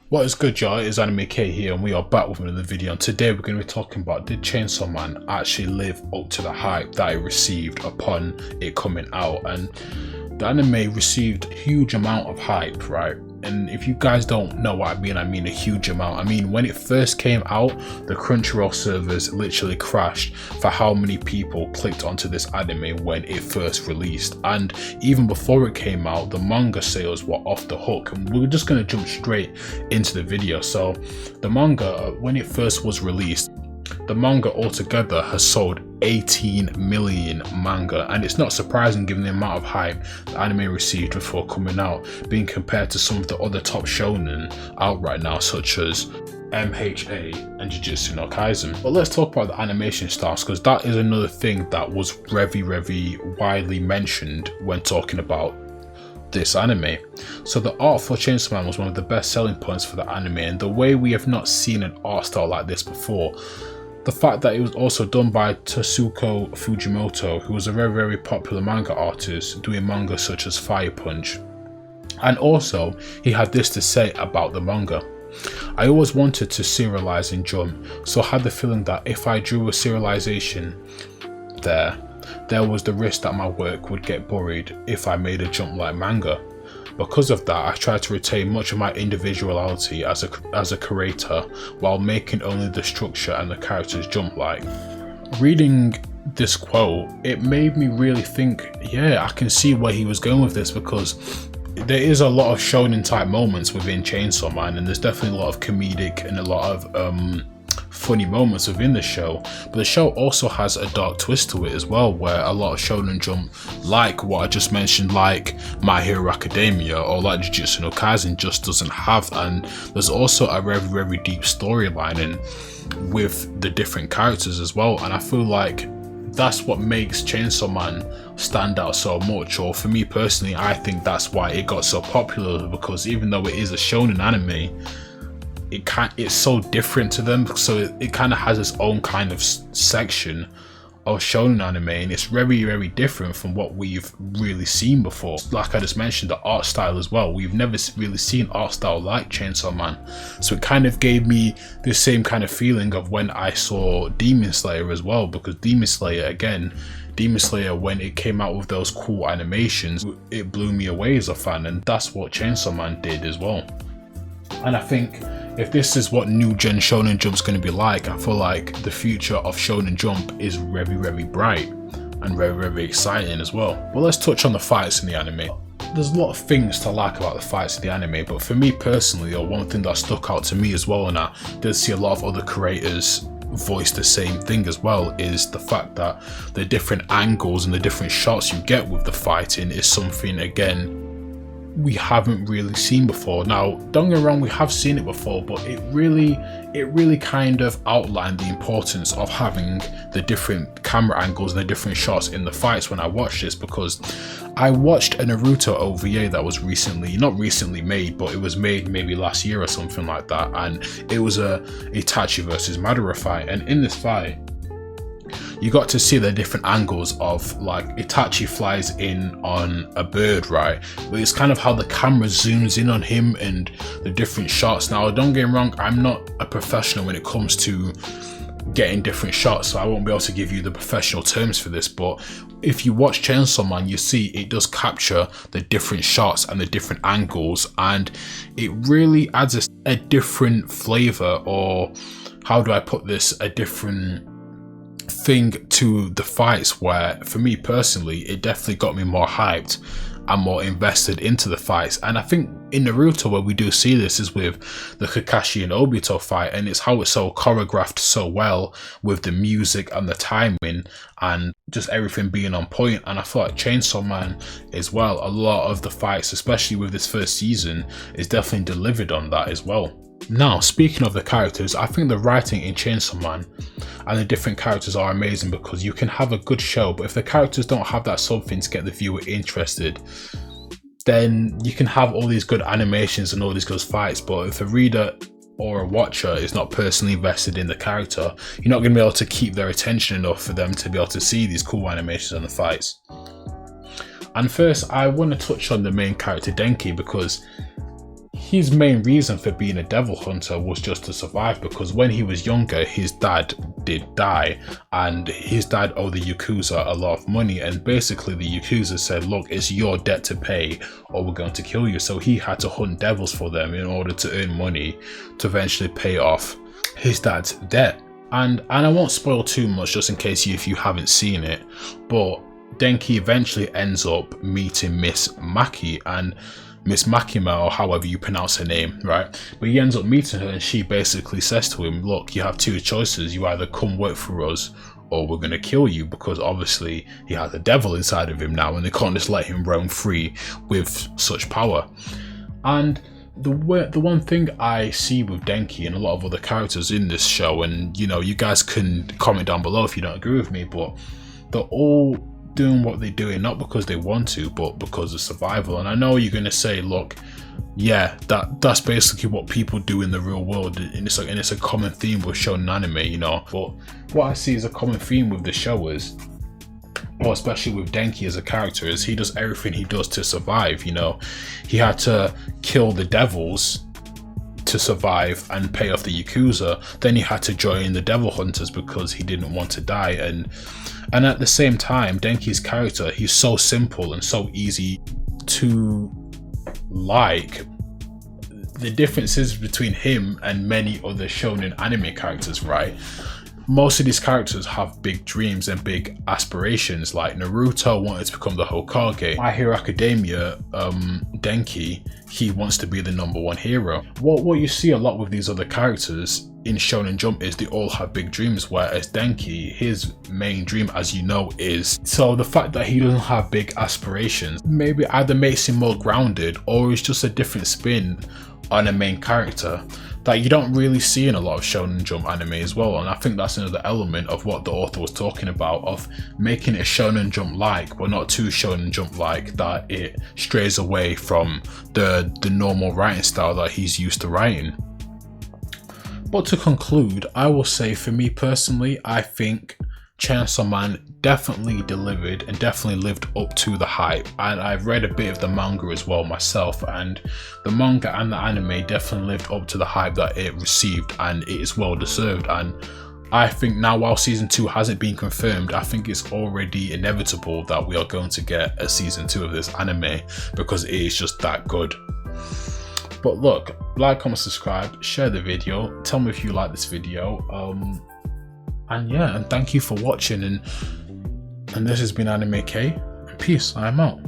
What is good, y'all? It is Anime K here, and we are back with another video. And today we're going to be talking about, did Chainsaw Man actually live up to the hype that it received upon it coming out? And the anime received a huge amount of hype, right? And if you guys don't know what I mean a huge amount. I mean, when it first came out, the Crunchyroll servers literally crashed for how many people clicked onto this anime when it first released. And even before it came out, the manga sales were off the hook. And we're just going to jump straight into the video. So the manga, when it first was released, the manga altogether has sold 18 million manga, and it's not surprising given the amount of hype the anime received before coming out, being compared to some of the other top shonen out right now, such as MHA and Jujutsu no Kaisen. But let's talk about the animation styles, because that is another thing that was very widely mentioned when talking about this anime. So the art for Chainsaw Man was one of the best selling points for the anime, and the way we have not seen an art style like this before. The fact that it was also done by Tatsuko Fujimoto, who was a very popular manga artist doing manga such as Fire Punch. And also, he had this to say about the manga. I always wanted to serialize in Jump, so I had the feeling that if I drew a serialization there was the risk that my work would get buried if I made a Jump like manga. Because of that, I tried to retain much of my individuality as a creator while making only the structure and the characters Jump like. Reading this quote, it made me really think, yeah, I can see where he was going with this, because there is a lot of shonen type moments within Chainsaw Man, and there's definitely a lot of comedic and a lot of funny moments within the show, but the show also has a dark twist to it as well, where a lot of Shonen Jump, like what I just mentioned, like My Hero Academia or like Jujutsu no Kaisen, just doesn't have. And there's also a very deep storyline in with the different characters as well, and I feel like that's what makes Chainsaw Man stand out so much. Or for me personally, I think that's why it got so popular, because even though it is a shonen anime, it's so different to them, so it kind of has its own kind of section of shonen anime, and it's very different from what we've really seen before. Like I just mentioned, the art style as well, we've never really seen art style like Chainsaw Man, so it kind of gave me the same kind of feeling of when I saw Demon Slayer as well, because Demon Slayer, when it came out with those cool animations, it blew me away as a fan, and that's what Chainsaw Man did as well. And I think if this is what new gen Shonen Jump's going to be like, I feel like the future of Shonen Jump is very bright and very exciting as well. But let's touch on the fights in the anime. There's a lot of things to like about the fights in the anime, but for me personally, or one thing that stuck out to me as well, and I did see a lot of other creators voice the same thing as well, is the fact that the different angles and the different shots you get with the fighting is something, again, we haven't really seen before. Now, don't get me wrong, we have seen it before, but it really kind of outlined the importance of having the different camera angles and the different shots in the fights when I watched this, because I watched a Naruto OVA that was not recently made, but it was made maybe last year or something like that, and it was a Itachi versus Madara fight, and in this fight you got to see the different angles of, like, Itachi flies in on a bird, right? But it's kind of how the camera zooms in on him and the different shots. Now, don't get me wrong, I'm not a professional when it comes to getting different shots, so I won't be able to give you the professional terms for this, but if you watch Chainsaw Man, you see it does capture the different shots and the different angles, and it really adds a different flavor, or how do I put this, a different thing to the fights, where for me personally it definitely got me more hyped and more invested into the fights. And I think in Naruto, where we do see this, is with the Kakashi and Obito fight, and it's how it's so choreographed so well with the music and the timing and just everything being on point. And I feel like Chainsaw Man as well, a lot of the fights, especially with this first season, is definitely delivered on that as well. Now, speaking of the characters, I think the writing in Chainsaw Man and the different characters are amazing, because you can have a good show, but if the characters don't have that something to get the viewer interested, then you can have all these good animations and all these good fights, but if a reader or a watcher is not personally invested in the character, you're not going to be able to keep their attention enough for them to be able to see these cool animations and the fights. And first, I want to touch on the main character, Denki, because his main reason for being a devil hunter was just to survive, because when he was younger, his dad did die, and his dad owed the Yakuza a lot of money, and basically the Yakuza said, look, it's your debt to pay or we're going to kill you. So he had to hunt devils for them in order to earn money to eventually pay off his dad's debt. And I won't spoil too much just in case if you haven't seen it, but Denki eventually ends up meeting Miss Maki, and Miss Makima, or however you pronounce her name, right? But he ends up meeting her, and she basically says to him, look, you have two choices. You either come work for us or we're going to kill you, because obviously he has a devil inside of him now and they can't just let him roam free with such power. And the one thing I see with Denki and a lot of other characters in this show, and you know, you guys can comment down below if you don't agree with me, but they're all doing what they're doing not because they want to, but because of survival. And I know you're going to say, look, yeah, that's basically what people do in the real world, and it's a common theme with shonen anime, you know. But what I see as a common theme with the show is, or especially with Denki as a character, is he does everything he does to survive. You know, he had to kill the devils to survive and pay off the Yakuza. Then he had to join the devil hunters because he didn't want to die. And at the same time, Denki's character, he's so simple and so easy to like. The differences between him and many other shonen anime characters, right? Most of these characters have big dreams and big aspirations, like Naruto wanted to become the Hokage. My Hero Academia, Denki, he wants to be the #1 hero. What you see a lot with these other characters in Shonen Jump is they all have big dreams, whereas Denki, his main dream, as you know, is, so the fact that he doesn't have big aspirations maybe either makes him more grounded, or it's just a different spin on a main character that you don't really see in a lot of Shonen Jump anime as well. And I think that's another element of what the author was talking about, of making it Shonen Jump like, but not too Shonen Jump like that it strays away from the normal writing style that he's used to writing. But to conclude, I will say, for me personally, I think Chainsaw Man definitely delivered and definitely lived up to the hype. And I've read a bit of the manga as well myself, and the manga and the anime definitely lived up to the hype that it received, and it is well deserved. And I think now, while season 2 hasn't been confirmed, I think it's already inevitable that we are going to get a season 2 of this anime, because it is just that good. But look, like, comment, subscribe, share the video, tell me if you like this video, and yeah, and thank you for watching, and this has been Anime K, and peace, I'm out.